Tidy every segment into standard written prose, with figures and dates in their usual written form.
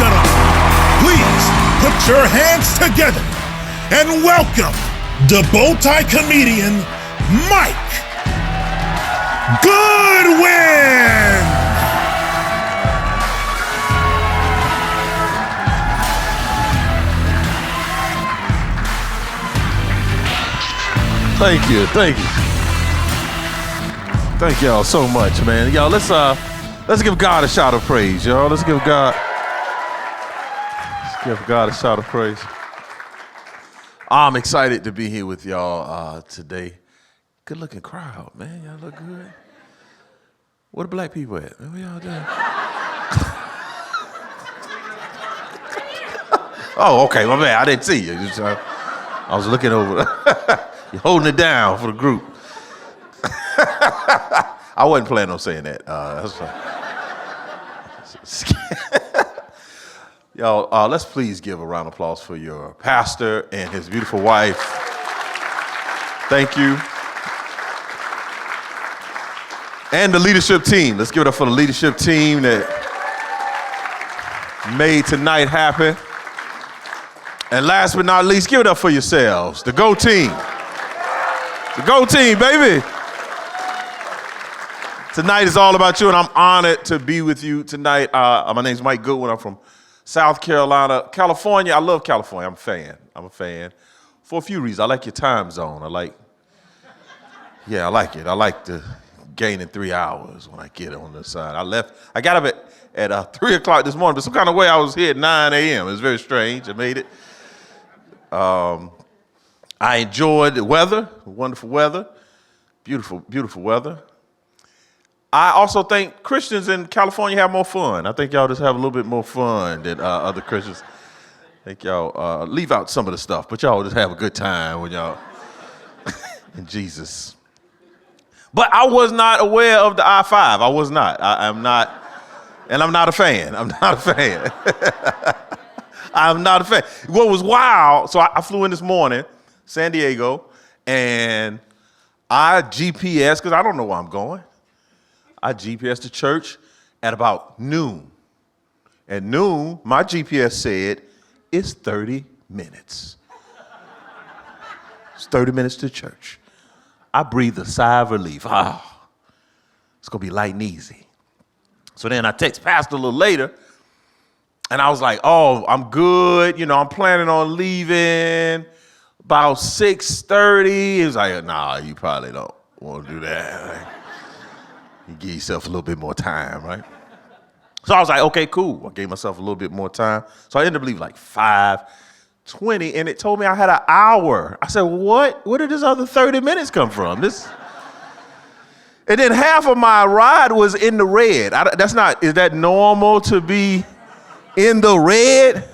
gentlemen, please put your hands together and welcome the bow-tie comedian, Mike Goodwin! Thank you. Thank y'all so much, man. Y'all, let's give God a shout of praise, y'all. Let's give God a shout of praise. I'm excited to be here with y'all today. Good looking crowd, man. Y'all look good. Where the black people at? Where y'all doing? Oh, okay, my bad. I didn't see you. I was looking over. You're holding it down for the group. I wasn't planning on saying that. Y'all, let's please give a round of applause for your pastor and his beautiful wife. Thank you. And the leadership team. Let's give it up for the leadership team that made tonight happen. And last but not least, give it up for yourselves. The Go Team. The Go Team, baby. Tonight is all about you, and I'm honored to be with you tonight. My name's Mike Goodwin. I'm from South Carolina. California, I love California. I'm a fan. For a few reasons. I like your time zone. I like it. I like the gaining 3 hours when I get on the side. I got up at 3 o'clock this morning, but some kind of way I was here at 9 a.m. It was very strange. I made it. I enjoyed the weather, wonderful weather, beautiful weather. I also think Christians in California have more fun. I think y'all just have a little bit more fun than other Christians. I think y'all leave out some of the stuff, but y'all just have a good time when y'all in Jesus. But I was not aware of the I-5. I was not. I'm not, and I'm not a fan. I'm not a fan. I'm not a fan. What was wild, so I flew in this morning, San Diego, and I GPS, because I don't know where I'm going. I GPS to church at about noon. At noon, my GPS said, it's 30 minutes. It's 30 minutes to church. I breathed a sigh of relief. It's going to be light and easy. So then I text Pastor a little later, and I was like, oh, I'm good. You know, I'm planning on leaving about 6:30. He was like, nah, you probably don't want to do that. Like, you give yourself a little bit more time, right? So I was like, okay, cool. I gave myself a little bit more time. So I ended up leaving like 5:20, and it told me I had an hour. I said, what? Where did this other 30 minutes come from? And then half of my ride was in the red. Is that normal to be in the red?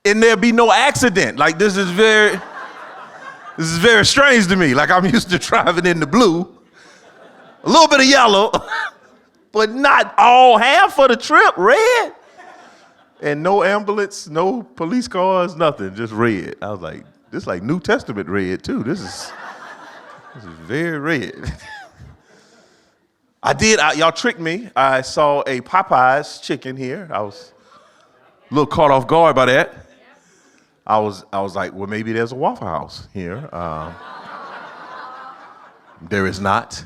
And there be no accident. Like this is very strange to me. Like I'm used to driving in the blue, a little bit of yellow, but not all half of the trip red. And no ambulance, no police cars, nothing, just red. I was like, this is like New Testament red too. This is very red. Y'all tricked me. I saw a Popeyes chicken here. I was a little caught off guard by that. I was like, well, maybe there's a Waffle House here. There is not.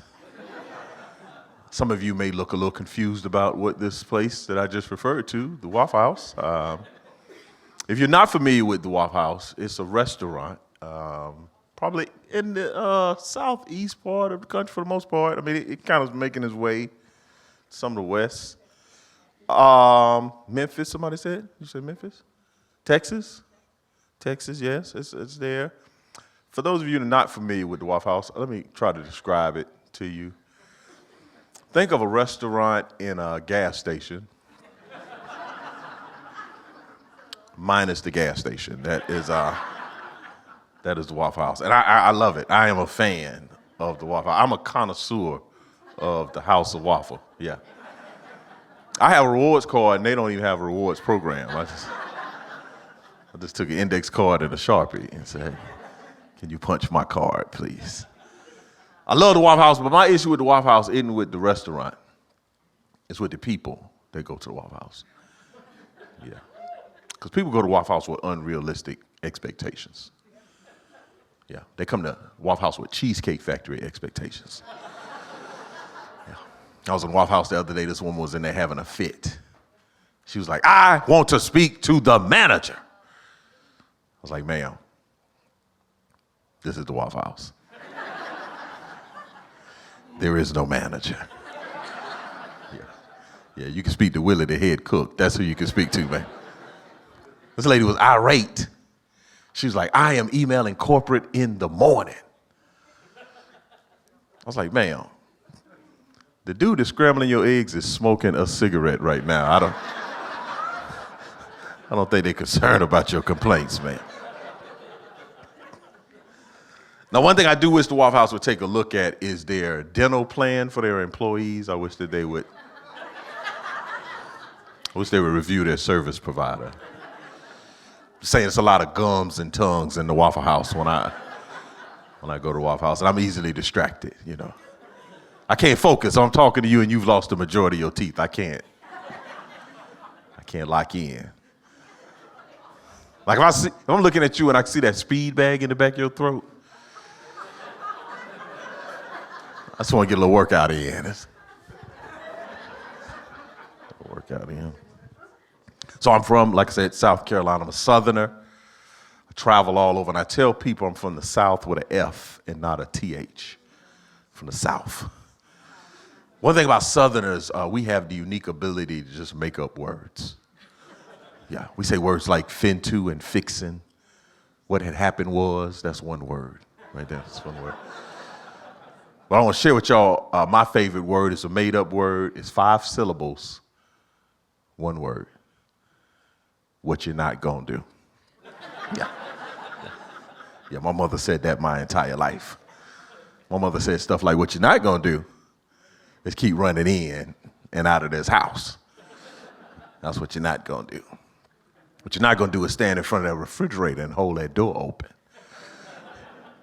Some of you may look a little confused about what this place that I just referred to, the Waffle House. If you're not familiar with the Waffle House, it's a restaurant, probably in the southeast part of the country for the most part. I mean, it kind of making its way to some of the west. Memphis, somebody said? You said Memphis? Texas? Texas, yes, it's there. For those of you that are not familiar with the Waffle House, let me try to describe it to you. Think of a restaurant in a gas station, minus the gas station. That is the Waffle House. And I love it. I am a fan of the Waffle House. I'm a connoisseur of the House of Waffle, yeah. I have a rewards card, and they don't even have a rewards program. I just took an index card and a Sharpie and said, can you punch my card, please? I love the Waffle House, but my issue with the Waffle House isn't with the restaurant. It's with the people that go to the Waffle House. Yeah. Because people go to Waffle House with unrealistic expectations. Yeah. They come to Waffle House with Cheesecake Factory expectations. Yeah. I was in Waffle House the other day. This woman was in there having a fit. She was like, I want to speak to the manager. I was like, ma'am, this is the Waffle House. There is no manager. Yeah, you can speak to Willie, the head cook. That's who you can speak to, man. This lady was irate. She was like, I am emailing corporate in the morning. I was like, ma'am, the dude that's scrambling your eggs is smoking a cigarette right now. I don't think they're concerned about your complaints, man. Now, one thing I do wish the Waffle House would take a look at is their dental plan for their employees. I wish they would review their service provider. Saying it's a lot of gums and tongues in the Waffle House when I go to Waffle House, and I'm easily distracted, you know. I can't focus. I'm talking to you and you've lost the majority of your teeth. I can't lock in. Like if I'm looking at you and I see that speed bag in the back of your throat, I just want to get a little workout in. So I'm from, like I said, South Carolina. I'm a Southerner. I travel all over, and I tell people I'm from the South with an F and not a TH. From the South. One thing about Southerners, we have the unique ability to just make up words. Yeah, we say words like fintu and fixin'. What had happened was, that's one word right there. That's one word. But I want to share with y'all, my favorite word is a made-up word. It's 5 syllables, one word. What you're not gonna do. Yeah, my mother said that my entire life. My mother said stuff like, what you're not gonna do is keep running in and out of this house. That's what you're not gonna do. What you're not gonna do is stand in front of that refrigerator and hold that door open.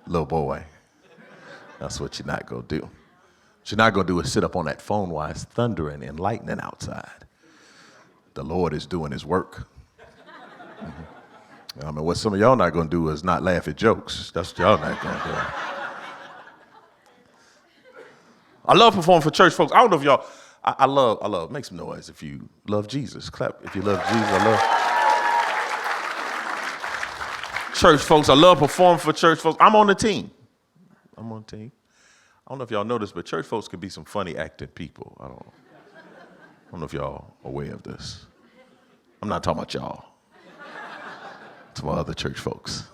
Little boy, that's what you're not gonna do. What you're not gonna do is sit up on that phone while it's thundering and lightning outside. The Lord is doing his work. I mean, what some of y'all not gonna do is not laugh at jokes. That's what y'all not gonna do. I love performing for church folks. I don't know if y'all, I love, make some noise if you love Jesus. Clap if you love Jesus. I love church folks. I love performing for church folks. I'm on the team. I don't know if y'all know this, but church folks can be some funny acting people. I don't know if y'all are aware of this. I'm not talking about y'all. To my other church folks.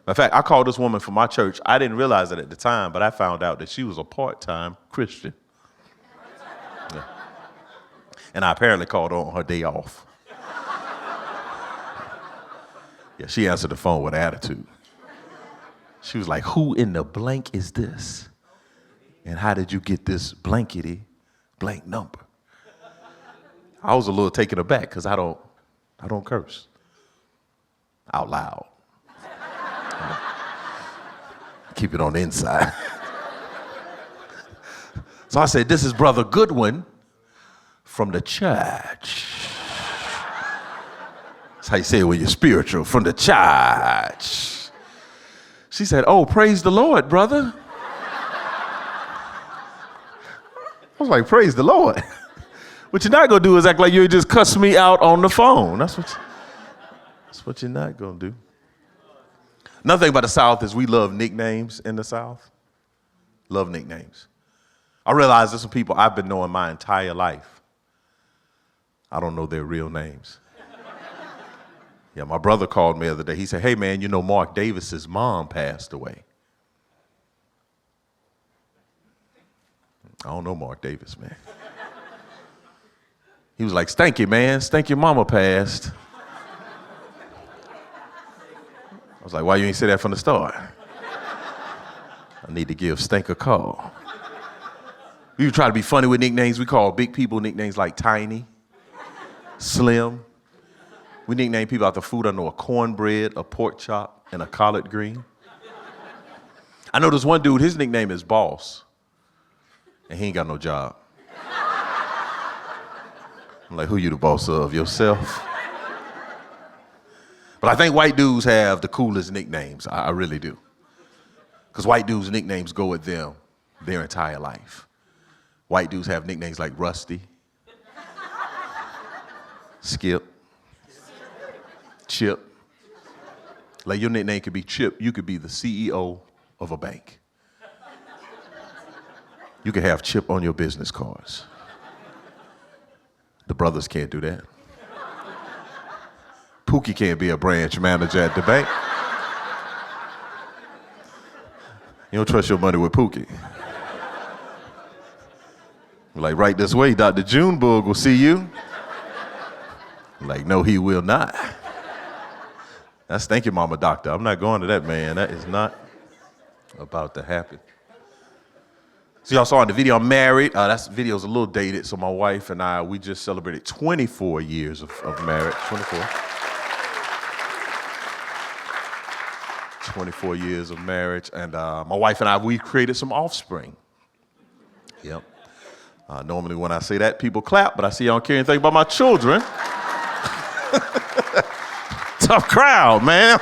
In fact, I called this woman from my church. I didn't realize it at the time, but I found out that she was a part-time Christian. Yeah. And I apparently called her on her day off. Yeah, she answered the phone with attitude. She was like, who in the blank is this? And how did you get this blankety blank number? I was a little taken aback because I don't curse out loud. Keep it on the inside. So I said, this is Brother Goodwin from the church. That's how you say it when you're spiritual, from the church. She said, oh, praise the Lord, brother. I was like, praise the Lord. What you're not gonna do is act like you just cuss me out on the phone. That's what you're not gonna do. Another thing about the South is we love nicknames in the South. Love nicknames. I realize there's some people I've been knowing my entire life. I don't know their real names. Yeah, my brother called me the other day. He said, hey man, you know Mark Davis's mom passed away. I don't know Mark Davis, man. He was like, stanky man, stanky mama passed. I was like, why you ain't say that from the start? I need to give Stank a call. We try to be funny with nicknames. We call big people nicknames like Tiny, Slim. We nickname people after food. I know a cornbread, a pork chop, and a collard green. I know there's one dude, his nickname is Boss, and he ain't got no job. I'm like, who you the boss of? Yourself? But I think white dudes have the coolest nicknames. I really do. Because white dudes' nicknames go with them their entire life. White dudes have nicknames like Rusty, Skip, Chip. Like your nickname could be Chip. You could be the CEO of a bank. You could have Chip on your business cards. The brothers can't do that. Pookie can't be a branch manager at the bank. You don't trust your money with Pookie. Like, right this way, Dr. Junebug will see you. Like, no, he will not. That's thank you, Mama Doctor. I'm not going to that, man. That is not about to happen. So y'all saw in the video, I'm married. That video's a little dated, so my wife and I, we just celebrated 24 years of marriage. 24 years of marriage, and my wife and I, we created some offspring. Yep. Normally when I say that, people clap, but I see y'all don't care anything about my children. Tough crowd, man.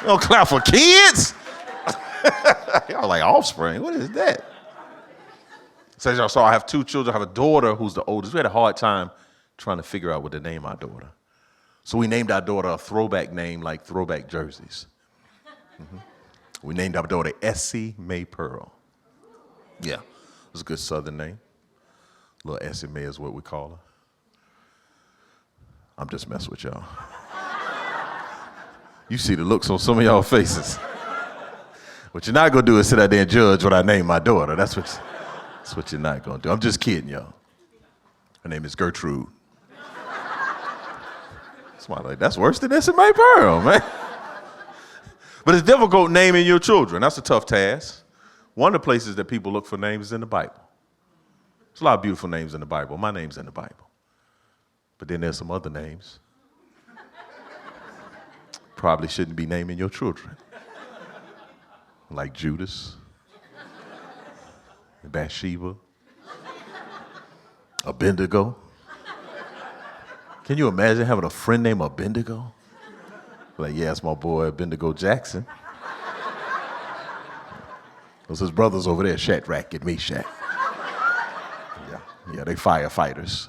You don't clap for kids? Y'all like offspring, what is that? So as y'all saw, I have two children. I have a daughter who's the oldest. We had a hard time trying to figure out what to name our daughter. So we named our daughter a throwback name like throwback jerseys. Mm-hmm. We named our daughter Essie Mae Pearl. Yeah, it was a good Southern name. Little Essie Mae is what we call her. I'm just messing with y'all. You see the looks on some of y'all faces. What you're not gonna do is sit out there and judge what I name my daughter. That's what you're not gonna do. I'm just kidding, y'all. Her name is Gertrude. That's worse than Essie Mae Pearl, man. But it's difficult naming your children. That's a tough task. One of the places that people look for names is in the Bible. There's a lot of beautiful names in the Bible. My name's in the Bible. But then there's some other names. Probably shouldn't be naming your children. Like Judas, Bathsheba, Abednego. Can you imagine having a friend named Abednego? Like, yeah, it's my boy Abednego Jackson. Those his brothers over there, Shadrach and Meshach. Yeah, they firefighters.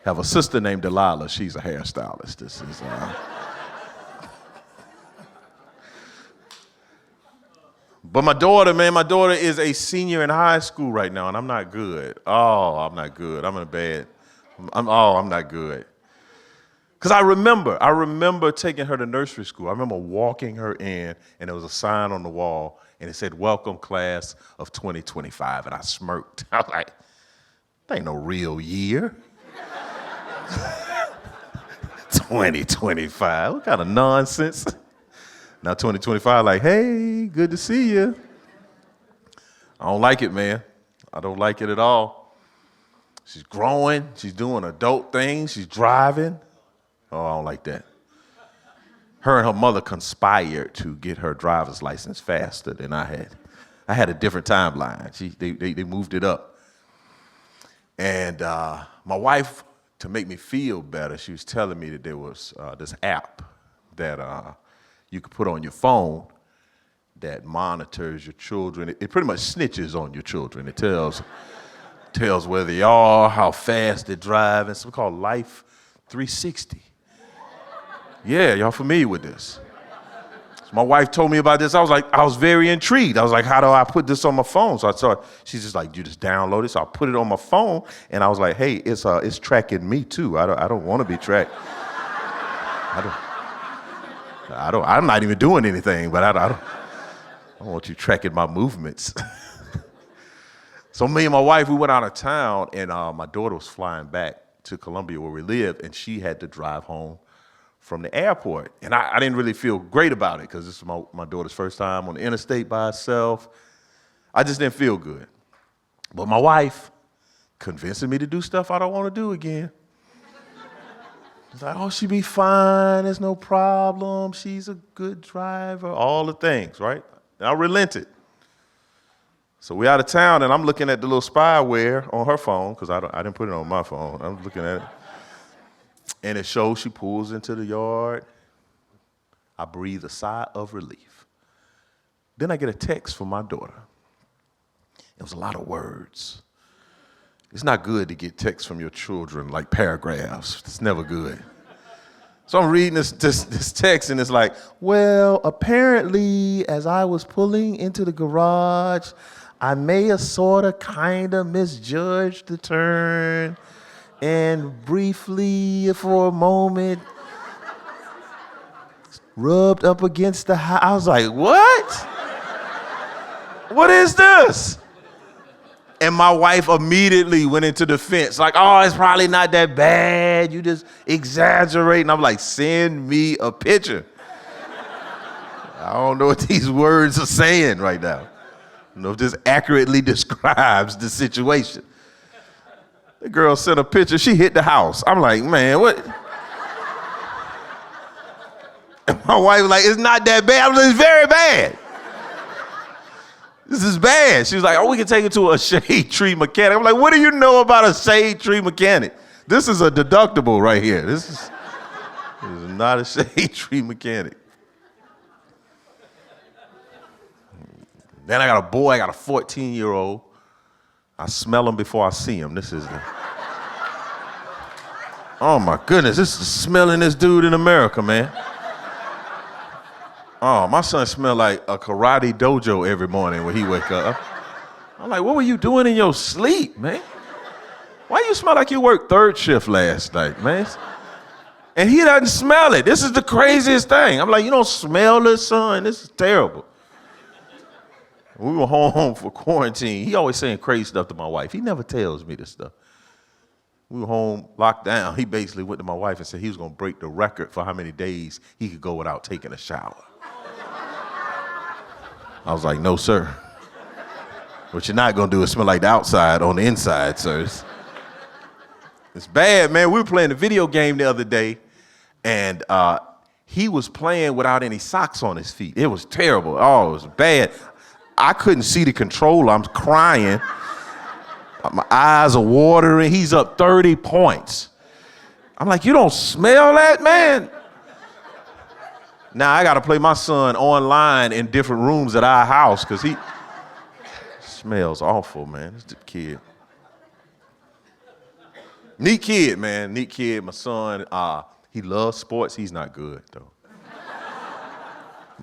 Have a sister named Delilah. She's a hairstylist. This is. But my daughter is a senior in high school right now, and I'm not good. Oh, I'm not good. I'm not good. Because I remember taking her to nursery school. I remember walking her in, and there was a sign on the wall, and it said, "Welcome, class of 2025." And I smirked. I was like, that ain't no real year. 2025, what kind of nonsense? Now 2025, like, hey, good to see you. I don't like it, man. I don't like it at all. She's growing. She's doing adult things. She's driving. Oh, I don't like that. Her and her mother conspired to get her driver's license faster than I had. I had a different timeline. They moved it up. And my wife, to make me feel better, she was telling me that there was this app that you could put on your phone that monitors your children. It pretty much snitches on your children. It tells where they are, how fast they're driving. It's something called Life 360. Yeah, y'all familiar with this? So my wife told me about this. I was very intrigued. I was like, how do I put this on my phone? So I saw, she's just like, you just download it. So I put it on my phone, and I was like, hey, it's tracking me too. I don't want to be tracked. I'm not even doing anything, but I don't want you tracking my movements. So me and my wife, we went out of town, and my daughter was flying back to Columbia where we live, and she had to drive home from the airport. And I didn't really feel great about it because this is my daughter's first time on the interstate by herself. I just didn't feel good. But my wife convincing me to do stuff I don't want to do again. She's like, oh, she'll be fine. There's no problem. She's a good driver. All the things, right? And I relented. So we're out of town, and I'm looking at the little spyware on her phone because I didn't put it on my phone. I'm looking at it. And it shows she pulls into the yard. I breathe a sigh of relief. Then I get a text from my daughter. It was a lot of words. It's not good to get texts from your children like paragraphs. It's never good. So I'm reading this text, and it's like, well, apparently, as I was pulling into the garage, I may have sort of kind of misjudged the turn, and briefly, for a moment, rubbed up against the house. I was like, what? What is this? And my wife immediately went into defense, like, oh, it's probably not that bad. You just exaggerate. And I'm like, send me a picture. I don't know what these words are saying right now. I don't know if this accurately describes the situation. The girl sent a picture. She hit the house. I'm like, man, what? And my wife was like, it's not that bad. I'm like, it's very bad. This is bad. She was like, oh, we can take it to a shade tree mechanic. I'm like, what do you know about a shade tree mechanic? This is a deductible right here. This is not a shade tree mechanic. Then I got a boy, I got a 14-year-old. I smell him before I see him. This is the... Oh my goodness, this is smelling this dude in America, man. Oh, my son smelled like a karate dojo every morning when he wake up. I'm like, what were you doing in your sleep, man? Why you smell like you worked third shift last night, man? And he doesn't smell it. This is the craziest thing. I'm like, you don't smell this, son? This is terrible. We were home for quarantine. He always saying crazy stuff to my wife. He never tells me this stuff. We were home, locked down. He basically went to my wife and said he was going to break the record for how many days he could go without taking a shower. I was like, no, sir. What you're not going to do is smell like the outside on the inside, sir. It's bad, man. We were playing a video game the other day, and he was playing without any socks on his feet. It was terrible. Oh, it was bad. I couldn't see the controller. I'm crying. My eyes are watering. He's up 30 points. I'm like, you don't smell that, man? Now I got to play my son online in different rooms at our house because he smells awful, man. This kid. Neat kid, man. Neat kid. My son, he loves sports. He's not good, though.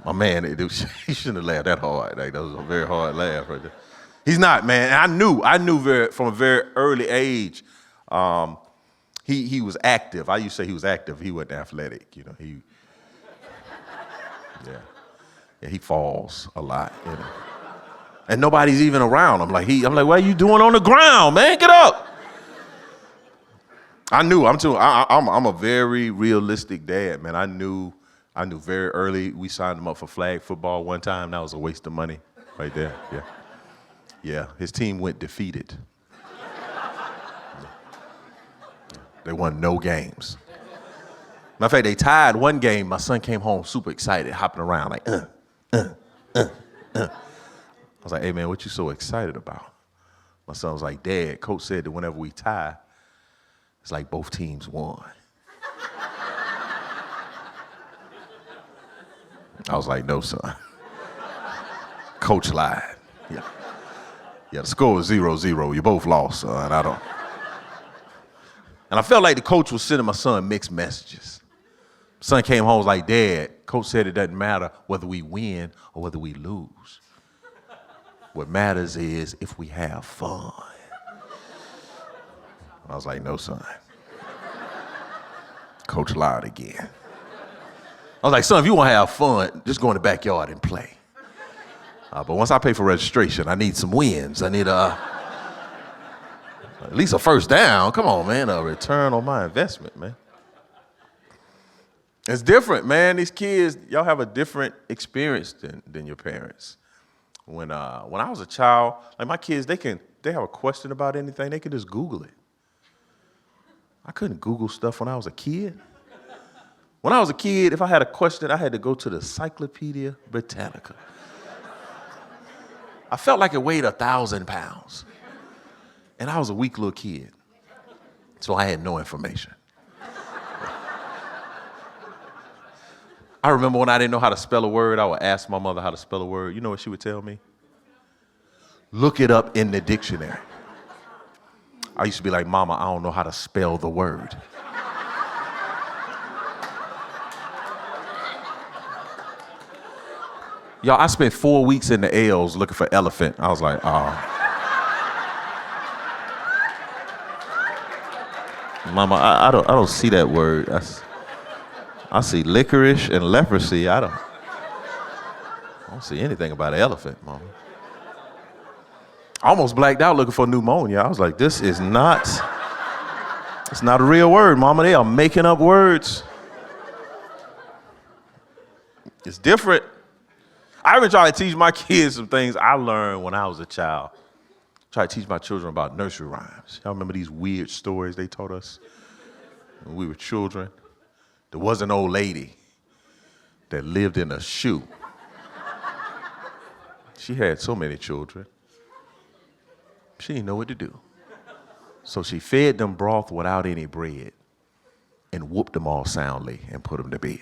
My man, he shouldn't have laughed that hard. Like, that was a very hard laugh right there. He's not, man. And I knew from a very early age, he was active. I used to say he was active. He wasn't athletic, you know. Yeah, he falls a lot, you know. And nobody's even around him. I'm like, what are you doing on the ground, man? Get up. I'm a very realistic dad, man. I knew very early. We signed him up for flag football one time. That was a waste of money right there, yeah. Yeah, his team went defeated. They won no games. Matter of fact, they tied one game. My son came home super excited, hopping around like, I was like, hey, man, what you so excited about? My son was like, Dad, Coach said that whenever we tie, it's like both teams won. I was like, no, son. Coach lied. Yeah, the score was 0-0. You both lost, son. And I felt like the coach was sending my son mixed messages. Son came home, was like, Dad, Coach said it doesn't matter whether we win or whether we lose. What matters is if we have fun. I was like, no, son. Coach lied again. I was like, son, if you want to have fun, just go in the backyard and play. But once I pay for registration, I need some wins. I need at least a first down. Come on, man, a return on my investment, man. It's different, man. These kids, y'all have a different experience than your parents. When I was a child, like my kids, they have a question about anything, they can just Google it. I couldn't Google stuff when I was a kid. When I was a kid, if I had a question, I had to go to the Encyclopedia Britannica. I felt like it weighed 1,000 pounds. And I was a weak little kid. So I had no information. I remember when I didn't know how to spell a word, I would ask my mother how to spell a word. You know what she would tell me? Look it up in the dictionary. I used to be like, Mama, I don't know how to spell the word. Y'all, I spent 4 weeks in the L's looking for elephant. I was like, oh. Mama, I don't see that word. I see licorice and leprosy. I don't see anything about an elephant, Mama. I almost blacked out looking for pneumonia. I was like, it's not a real word, Mama. They are making up words. It's different. I even try to teach my kids some things I learned when I was a child. Try to teach my children about nursery rhymes. Y'all remember these weird stories they taught us when we were children? There was an old lady that lived in a shoe. She had so many children. She didn't know what to do. So she fed them broth without any bread and whooped them all soundly and put them to bed.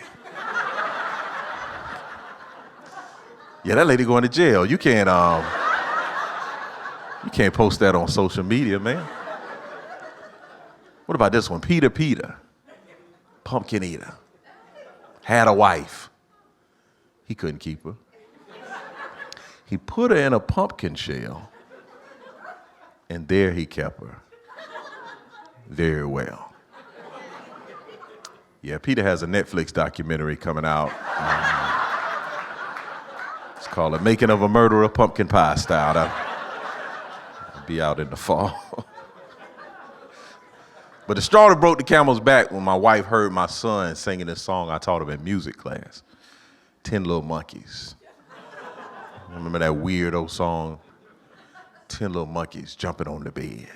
Yeah, that lady going to jail. You can't post that on social media, man. What about this one? Peter, pumpkin eater, had a wife. He couldn't keep her. He put her in a pumpkin shell, and there he kept her very well. Yeah, Peter has a Netflix documentary coming out. It's called The Making of a Murderer, Pumpkin Pie Style. That'll be out in the fall. But the straw that broke the camel's back when my wife heard my son singing this song I taught him in music class, 10 Little Monkeys. Remember that weird old song? 10 little monkeys jumping on the bed.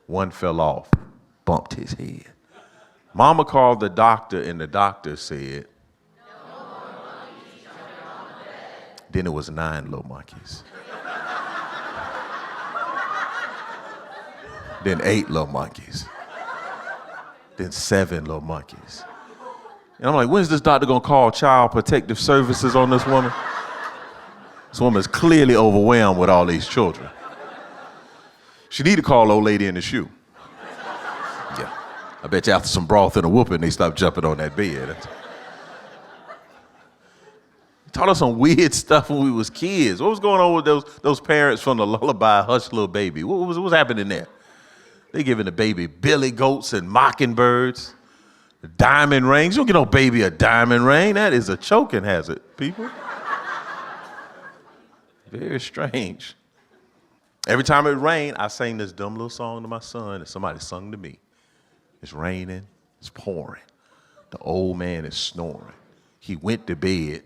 One fell off, bumped his head. Mama called the doctor, and the doctor said, "No more monkeys jumping on the bed." Then it was 9 little monkeys. Then 8 little monkeys. Then 7 little monkeys. And I'm like, when's this doctor gonna call Child Protective Services on this woman? This woman is clearly overwhelmed with all these children. She need to call old lady in the shoe. Yeah. I bet you after some broth and a whooping, they stopped jumping on that bed. Taught us some weird stuff when we was kids. What was going on with those parents from the lullaby, Hush Little Baby? What was happening there? They giving the baby billy goats and mockingbirds, diamond rings. You don't get no baby a diamond ring. That is a choking hazard, people. Very strange. Every time it rained, I sang this dumb little song to my son that somebody sung to me. It's raining, it's pouring. The old man is snoring. He went to bed,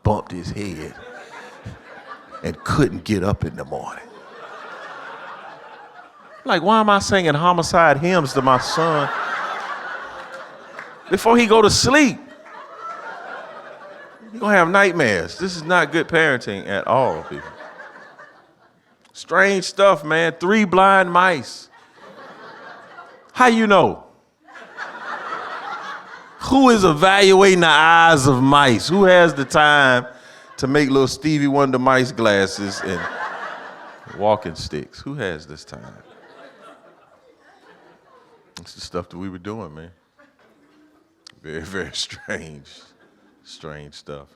bumped his head, and couldn't get up in the morning. Like, why am I singing homicide hymns to my son before he go to sleep? You're gonna have nightmares. This is not good parenting at all, people. Strange stuff, man. 3 blind mice. How you know? Who is evaluating the eyes of mice? Who has the time to make little Stevie Wonder mice glasses and walking sticks? Who has this time? It's the stuff that we were doing, man. Very, very strange stuff.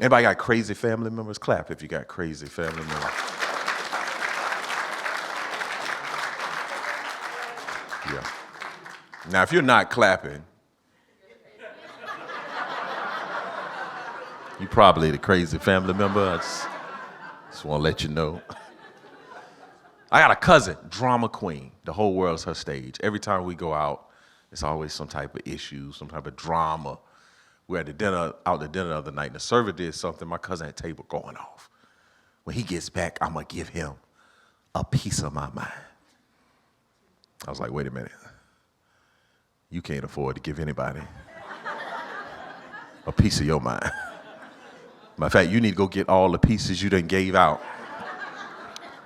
Anybody got crazy family members? Clap if you got crazy family members. Yeah. Now, if you're not clapping, you probably the crazy family member. I just want to let you know. I got a cousin, drama queen. The whole world's her stage. Every time we go out, it's always some type of issue, some type of drama. We were at out to dinner the other night, and the server did something. My cousin had table going off. When he gets back, I'm going to give him a piece of my mind. I was like, wait a minute. You can't afford to give anybody a piece of your mind. Matter of fact, you need to go get all the pieces you done gave out.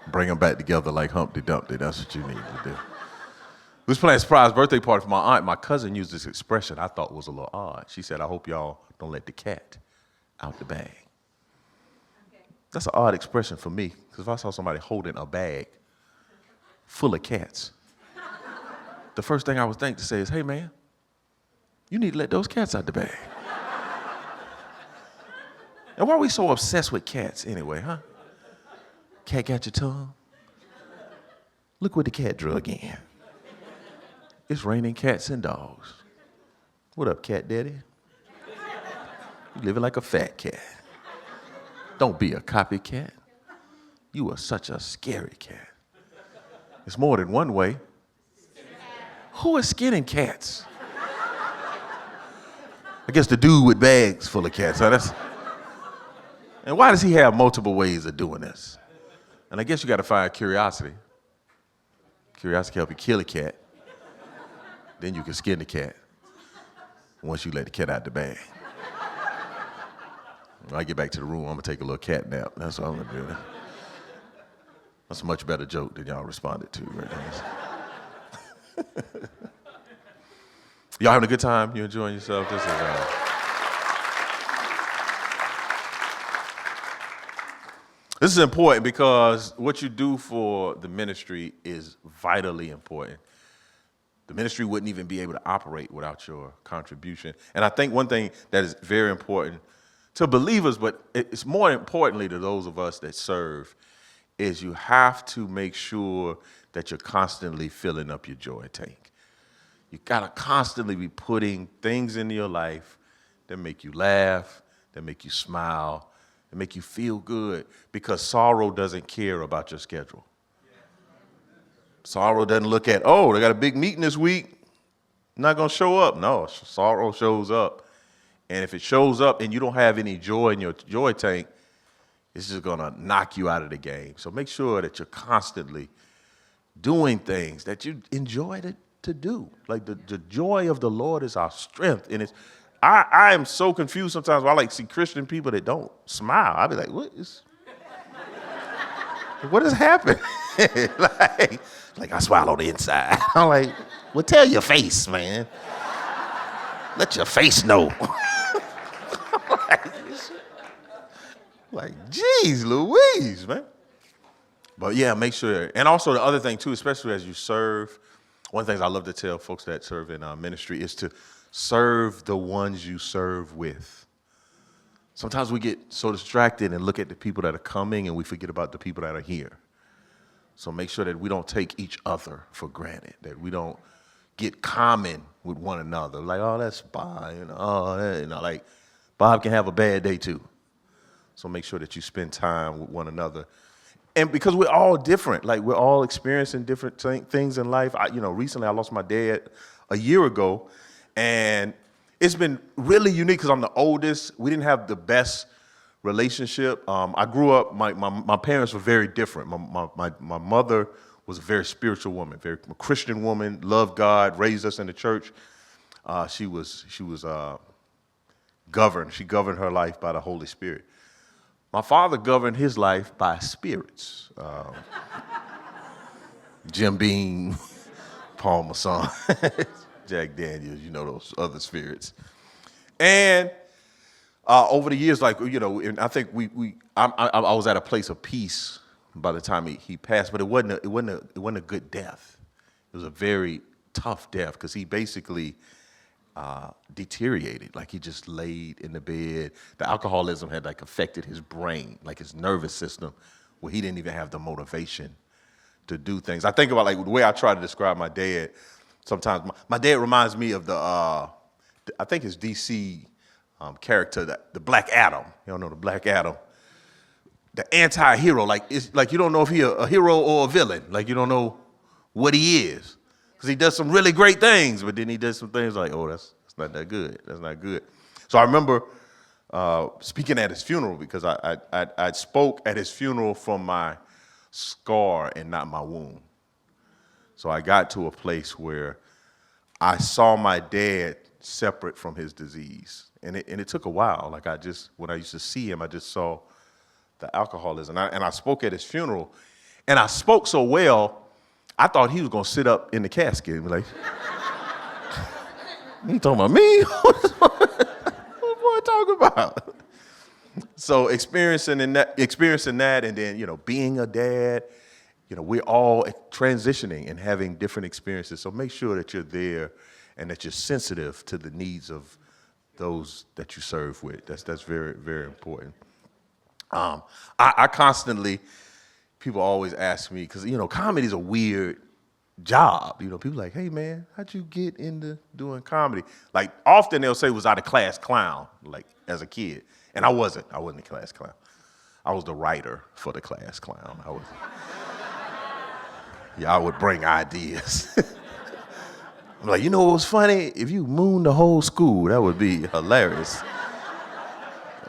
Bring them back together like Humpty Dumpty. That's what you need to do. was planning a surprise birthday party for my aunt. My cousin used this expression I thought was a little odd. She said, I hope y'all don't let the cat out the bag. Okay. That's an odd expression for me, because if I saw somebody holding a bag full of cats, the first thing I would think to say is, hey, man, you need to let those cats out the bag. And why are we so obsessed with cats anyway, huh? Cat got your tongue? Look what the cat drug in. It's raining cats and dogs. What up, cat daddy? You living like a fat cat. Don't be a copycat. You are such a scary cat. It's more than one way. Who is skinning cats? I guess the dude with bags full of cats. Huh? And why does he have multiple ways of doing this? And I guess you got to find curiosity. Curiosity can help you kill a cat. Then you can skin the cat once you let the cat out the bag. When I get back to the room, I'm going to take a little cat nap. That's what I'm going to do. That's a much better joke than y'all responded to right now. Y'all having a good time? You enjoying yourself? This is This is important because what you do for the ministry is vitally important. The ministry wouldn't even be able to operate without your contribution. And I think one thing that is very important to believers, but it's more importantly to those of us that serve, is you have to make sure that you're constantly filling up your joy tank. You gotta constantly be putting things into your life that make you laugh, that make you smile, that make you feel good, because sorrow doesn't care about your schedule. Sorrow doesn't look at, oh, they got a big meeting this week, not gonna show up. No, sorrow shows up. And if it shows up and you don't have any joy in your joy tank, it's just gonna knock you out of the game. So make sure that you're constantly doing things that you enjoy to do. Like the joy of the Lord is our strength. And I am so confused sometimes when I see Christian people that don't smile. I be like, what has happened? like I smile on the inside. I'm like, well, tell your face, man. Let your face know. Like, geez, Louise, man. But yeah, make sure. And also the other thing too, especially as you serve, one of the things I love to tell folks that serve in ministry is to serve the ones you serve with. Sometimes we get so distracted and look at the people that are coming and we forget about the people that are here. So make sure that we don't take each other for granted, that we don't get common with one another. Like, oh, that's Bob, like Bob can have a bad day too. So make sure that you spend time with one another. And because we're all different, like we're all experiencing different things in life. Recently I lost my dad a year ago, and it's been really unique because I'm the oldest. We didn't have the best relationship. I grew up, my parents were very different. My mother was a very spiritual woman, very Christian woman, loved God, raised us in the church. She was governed. She governed her life by the Holy Spirit. My father governed his life by spirits. Jim Beam, Paul Masson, Jack Daniels, those other spirits. And over the years, and I think I was at a place of peace by the time he passed, but it wasn't a good death. It was a very tough death because he basically deteriorated. Like he just laid in the bed. The alcoholism had affected his brain, like his nervous system, where he didn't even have the motivation to do things. I think about the way I try to describe my dad. Sometimes my dad reminds me of I think it's DC character, the Black Adam. You don't know the Black Adam, the anti-hero. It's like you don't know if he's a hero or a villain. Like you don't know what he is. Because he does some really great things, but then he does some things like, oh, that's not that good. That's not good. So I remember speaking at his funeral because I spoke at his funeral from my scar and not my wound. So I got to a place where I saw my dad separate from his disease. And it took a while. When I used to see him, I just saw the alcoholism. And I spoke at his funeral. And I spoke so well, I thought he was going to sit up in the casket and be like, you talking about me? What boy talking about? So experiencing that and then, being a dad, we're all transitioning and having different experiences. So make sure that you're there and that you're sensitive to the needs of those that you serve with. That's very, very important. I constantly, people always ask me, because, comedy is a weird job. People like, hey, man, how'd you get into doing comedy? Like, often they'll say, was I the class clown, like, as a kid? And I wasn't a class clown. I was the writer for the class clown. I would bring ideas. I'm like, what was funny? If you mooned the whole school, that would be hilarious.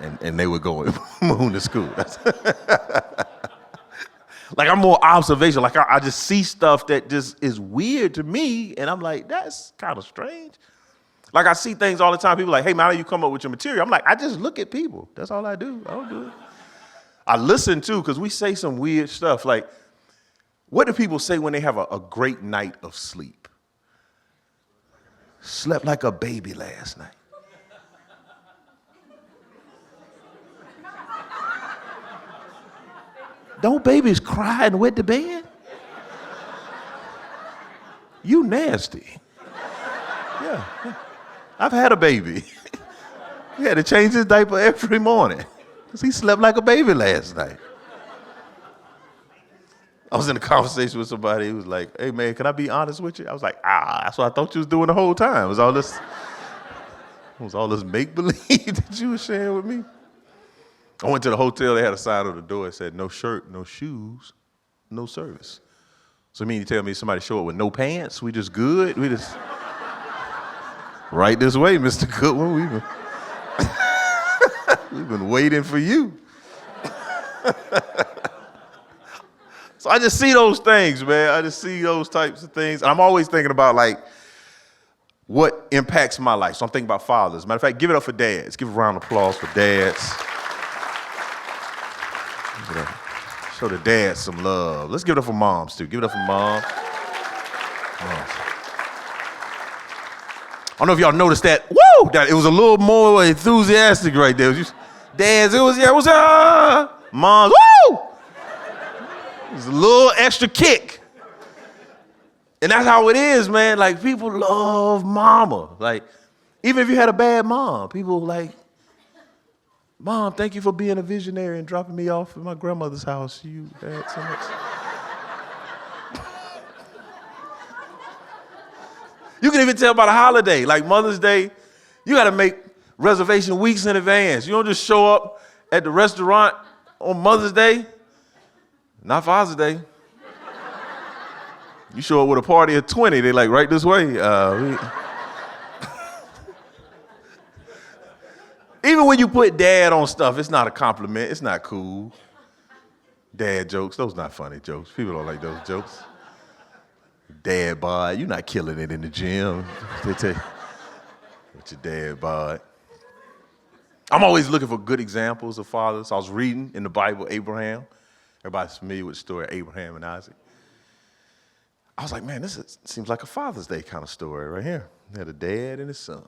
And they would go and moon the school. Like, I'm more observational. Like, I just see stuff that just is weird to me, and I'm like, that's kind of strange. Like, I see things all the time. People are like, hey, man, how do you come up with your material? I'm like, I just look at people. That's all I do. I don't do it. I listen, too, because we say some weird stuff. Like, what do people say when they have a great night of sleep? Slept like a baby last night. Don't babies cry and wet the bed? You nasty. Yeah. I've had a baby. He had to change his diaper every morning because he slept like a baby last night. I was in a conversation with somebody who was like, hey, man, can I be honest with you? I was like, that's what I thought you was doing the whole time. It was all this make-believe that you were sharing with me. I went to the hotel. They had a sign on the door that said, no shirt, no shoes, no service. So you mean you tell me somebody show up with no pants? We just good? We just... Right this way, Mr. Goodwin. We've been waiting for you. So I just see those things, man. I just see those types of things. And I'm always thinking about, like, what impacts my life. So I'm thinking about fathers. Matter of fact, give it up for dads. Give a round of applause for dads. Show the dads some love. Let's give it up for moms, too. Give it up for moms. I don't know if y'all noticed that. Woo! That it was a little more enthusiastic right there. Dads, it was moms, woo! It was a little extra kick. And that's how it is, man. Like, people love mama. Like, even if you had a bad mom, people like, Mom, thank you for being a visionary and dropping me off at my grandmother's house. You had so much. You can even tell by the holiday, like Mother's Day, you got to make reservation weeks in advance. You don't just show up at the restaurant on Mother's Day, not Father's Day. You show up with a party of 20, they like, right this way. Even when you put dad on stuff, it's not a compliment. It's not cool. Dad jokes, those not funny jokes. People don't like those jokes. Dad bod, you're not killing it in the gym. They tell you, what's your dad bod? I'm always looking for good examples of fathers. I was reading in the Bible, Abraham. Everybody's familiar with the story of Abraham and Isaac. I was like, man, seems like a Father's Day kind of story right here. They had a dad and his son.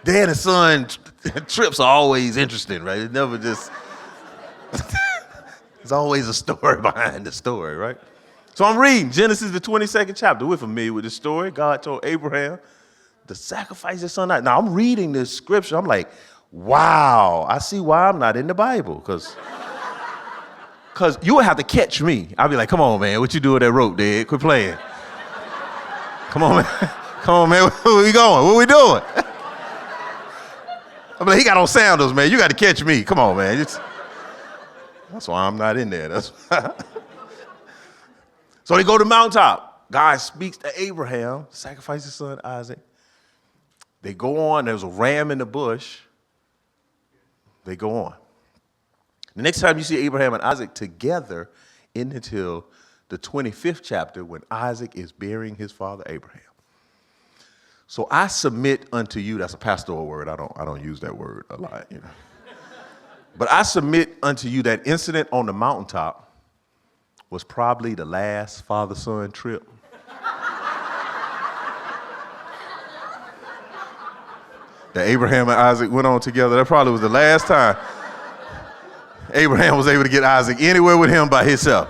Dad and son trips are always interesting, right? It's never just, there's always a story behind the story, right? So I'm reading Genesis, the 22nd chapter. We're familiar with the story. God told Abraham to sacrifice his son. Now I'm reading this scripture. I'm like, wow, I see why I'm not in the Bible. Because you would have to catch me. I'll be like, come on, man, what you do with that rope, Dad? Quit playing. Come on, man. Come on, man, where we going? What we doing? I'm like, he got on sandals, man. You got to catch me. Come on, man. That's why I'm not in there. So they go to the mountaintop. God speaks to Abraham, sacrifice his son Isaac. They go on. There's a ram in the bush. They go on. The next time you see Abraham and Isaac together, until the 25th chapter, when Isaac is burying his father Abraham. So I submit unto you, that's a pastoral word. I don't use that word a lot, But I submit unto you that incident on the mountaintop was probably the last father-son trip. That Abraham and Isaac went on together. That probably was the last time Abraham was able to get Isaac anywhere with him by himself.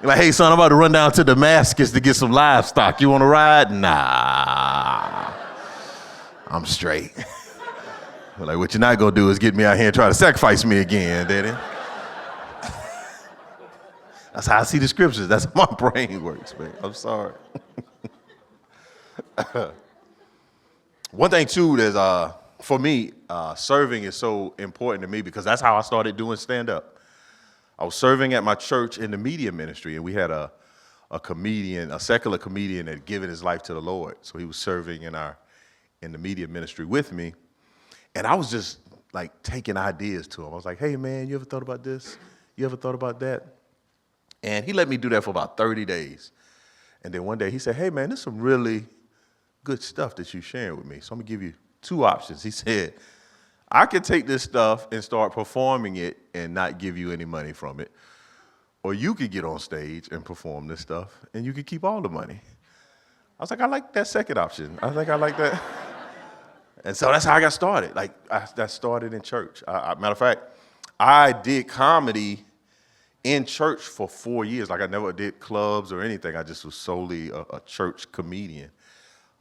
Like, hey, son, I'm about to run down to Damascus to get some livestock. You want to ride? Nah, I'm straight. Like, what you're not going to do is get me out here and try to sacrifice me again, Daddy. That's how I see the scriptures. That's how my brain works, man. I'm sorry. One thing, too, is for me, serving is so important to me because that's how I started doing stand-up. I was serving at my church in the media ministry, and we had a comedian, a secular comedian that had given his life to the Lord. So he was serving in the media ministry with me. And I was just like taking ideas to him. I was like, hey, man, you ever thought about this? You ever thought about that? And he let me do that for about 30 days. And then one day he said, hey, man, there's some really good stuff that you're sharing with me. So I'm going to give you two options. He said, I can take this stuff and start performing it and not give you any money from it. Or you could get on stage and perform this stuff and you could keep all the money. I was like, I like that second option. I think I like that. And so that's how I got started. Like, that started in church. Matter of fact, I did comedy in church for 4 years. Like, I never did clubs or anything. I just was solely a church comedian.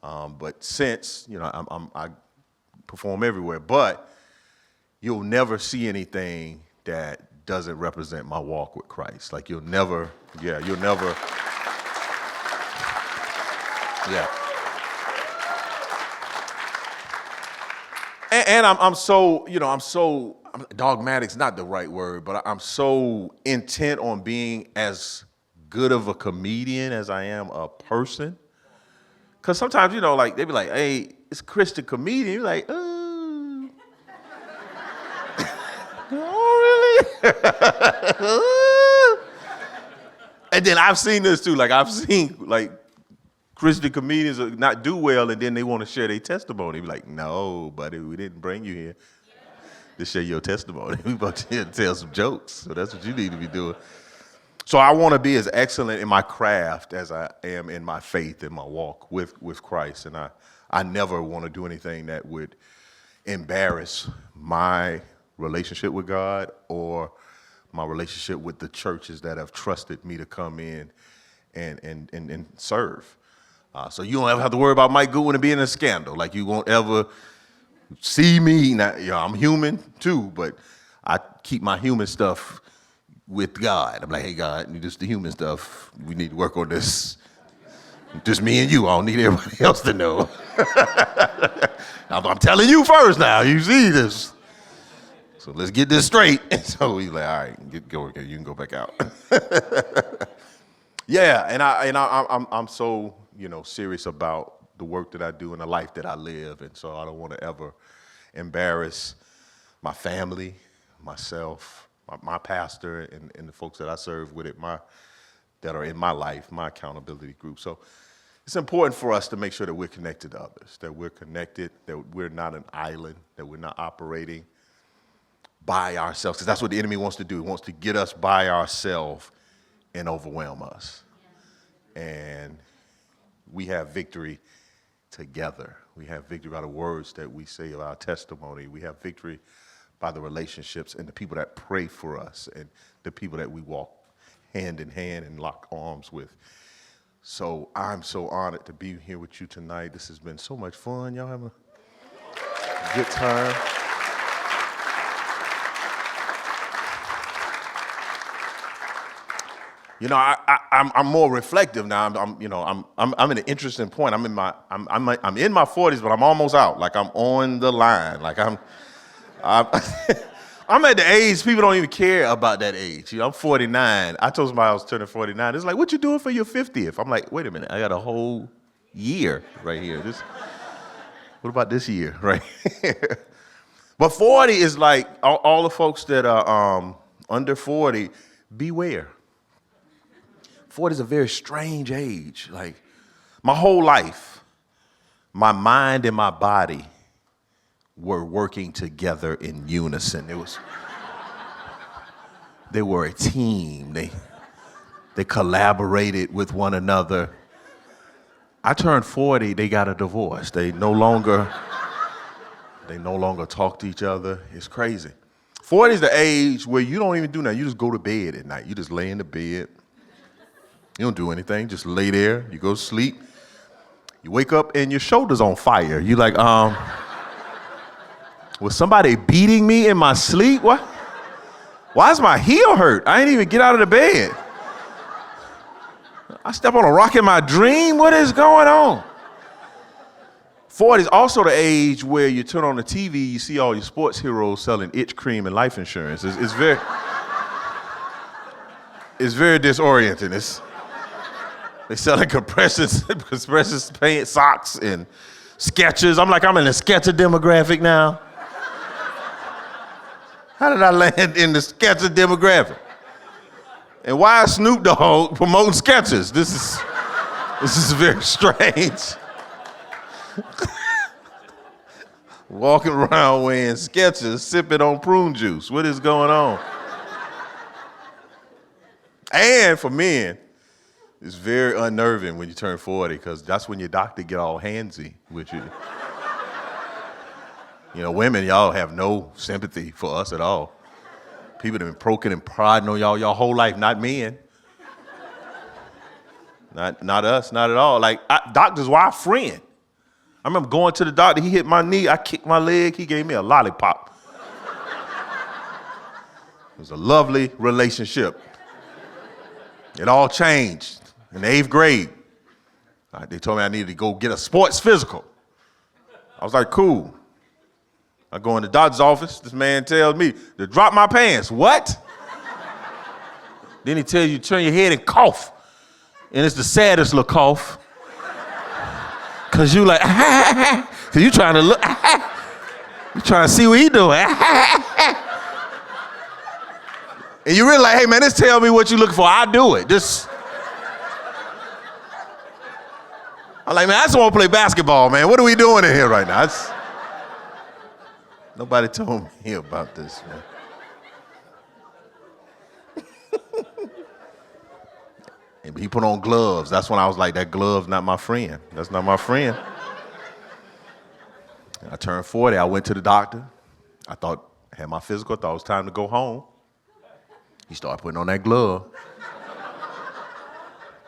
But since, I perform everywhere. But you'll never see anything that doesn't represent my walk with Christ. Like, you'll never. Yeah. And I'm so dogmatic's not the right word, but I'm so intent on being as good of a comedian as I am a person. Because sometimes, they be like, hey, it's a Christian comedian. You're like, oh, really? And then I've seen this too. Like, I've seen, Christian comedians not do well, and then they want to share their testimony. Be like, no, buddy, we didn't bring you here to share your testimony. We brought you here to tell some jokes. So that's what you need to be doing. So I want to be as excellent in my craft as I am in my faith, in my walk with Christ. And I never want to do anything that would embarrass my relationship with God or my relationship with the churches that have trusted me to come in and serve. So you don't ever have to worry about Mike Goodwin being in a scandal. Like, you won't ever see me. Now, I'm human too, but I keep my human stuff with God. I'm like, hey, God, this the human stuff. We need to work on this. Just me and you. I don't need everybody else to know. I'm telling you first now. You see this. So let's get this straight. And so he's like, all right, go. You can go back out. Yeah, and I'm so serious about the work that I do and the life that I live, and so I don't want to ever embarrass my family, myself, my pastor, and the folks that I serve with it, that are in my life, my accountability group. So it's important for us to make sure that we're connected to others, that we're connected, that we're not an island, that we're not operating by ourselves, because that's what the enemy wants to do. He wants to get us by ourselves and overwhelm us. And we have victory together. We have victory by the words that we say of our testimony. We have victory by the relationships and the people that pray for us and the people that we walk hand in hand and lock arms with. So I'm so honored to be here with you tonight. This has been so much fun. Y'all having a good time? I'm more reflective now. I'm in an interesting point. I'm in my 40s, but I'm almost out. Like, I'm on the line. Like, I'm at the age people don't even care about that age. I'm 49. I told somebody I was turning 49. It's like, what you doing for your 50th? I'm like, wait a minute. I got a whole year right here. What about this year right here? But 40 is like all the folks that are under 40. Beware. 40 is a very strange age. Like, my whole life, my mind and my body were working together in unison. They were a team. They collaborated with one another. I turned 40, they got a divorce. They no longer talk to each other. It's crazy. 40 is the age where you don't even do nothing. You just go to bed at night. You just lay in the bed. You don't do anything. Just lay there. You go to sleep. You wake up and your shoulder's on fire. You like, was somebody beating me in my sleep? What? Why is my heel hurt? I ain't even get out of the bed. I step on a rock in my dream? What is going on? 40 is also the age where you turn on the TV, you see all your sports heroes selling itch cream and life insurance. It's very disorienting. They selling compression paint, socks, and Skechers. I'm like, I'm in the Sketcher demographic now. How did I land in the Sketcher demographic? And why is Snoop Dogg promoting Skechers? This is very strange. Walking around wearing Skechers, sipping on prune juice. What is going on? And for men, it's very unnerving when you turn 40 because that's when your doctor get all handsy with you. You know, women, y'all have no sympathy for us at all. People have been poking and prodding on y'all whole life, not men. Not us, not at all. Like, doctors were our friend. I remember going to the doctor, he hit my knee, I kicked my leg, he gave me a lollipop. It was a lovely relationship. It all changed in the 8th grade. They told me I needed to go get a sports physical. I was like, cool. I go in the doctor's office, this man tells me to drop my pants. What? Then he tells you to turn your head and cough. And it's the saddest little cough. Cause you like, cause you trying to look, you trying to see what he doing. And you really like, hey man, just tell me what you looking for, I'll do it. I'm like, man, I just want to play basketball, man. What are we doing in here right now? Nobody told me about this, man. And he put on gloves. That's when I was like, that glove's not my friend. That's not my friend. And I turned 40. I went to the doctor. I had my physical. Thought it was time to go home. He started putting on that glove.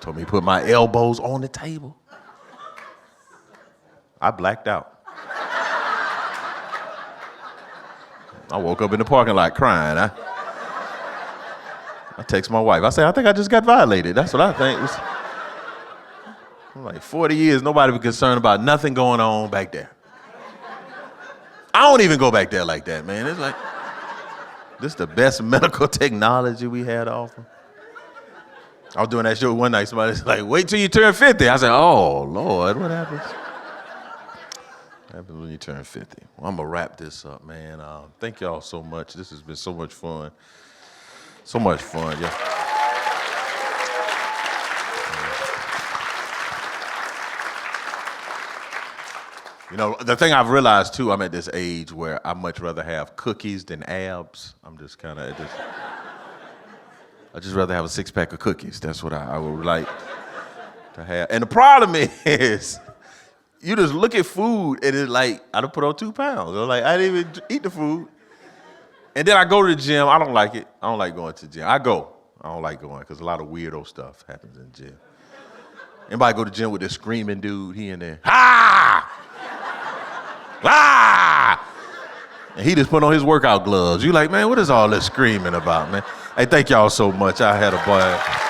Told me to put my elbows on the table. I blacked out. I woke up in the parking lot crying. I text my wife. I say, I think I just got violated. That's what I think. I'm like, 40 years, nobody was concerned about nothing going on back there. I don't even go back there like that, man. It's like, this is the best medical technology we had to offer. I was doing that show one night. Somebody's like, wait till you turn 50. I said, oh, Lord, what happens? What happens when you turn 50? Well, I'm going to wrap this up, man. Thank y'all so much. This has been so much fun. So much fun, yeah. You know, the thing I've realized too, I'm at this age where I much rather have cookies than abs. I'm just kind of, I just rather have a 6-pack of cookies. That's what I would like to have. And the problem is, you just look at food and it's like, I done put on 2 pounds. I'm like, I didn't even eat the food. And then I go to the gym. I don't like it. I don't like going to the gym. I go. I don't like going because a lot of weirdo stuff happens in the gym. Anybody go to the gym with this screaming dude? He in there, ha! Ah! And he just put on his workout gloves. You like, man, what is all this screaming about, man? Hey, thank y'all so much. I had a blast.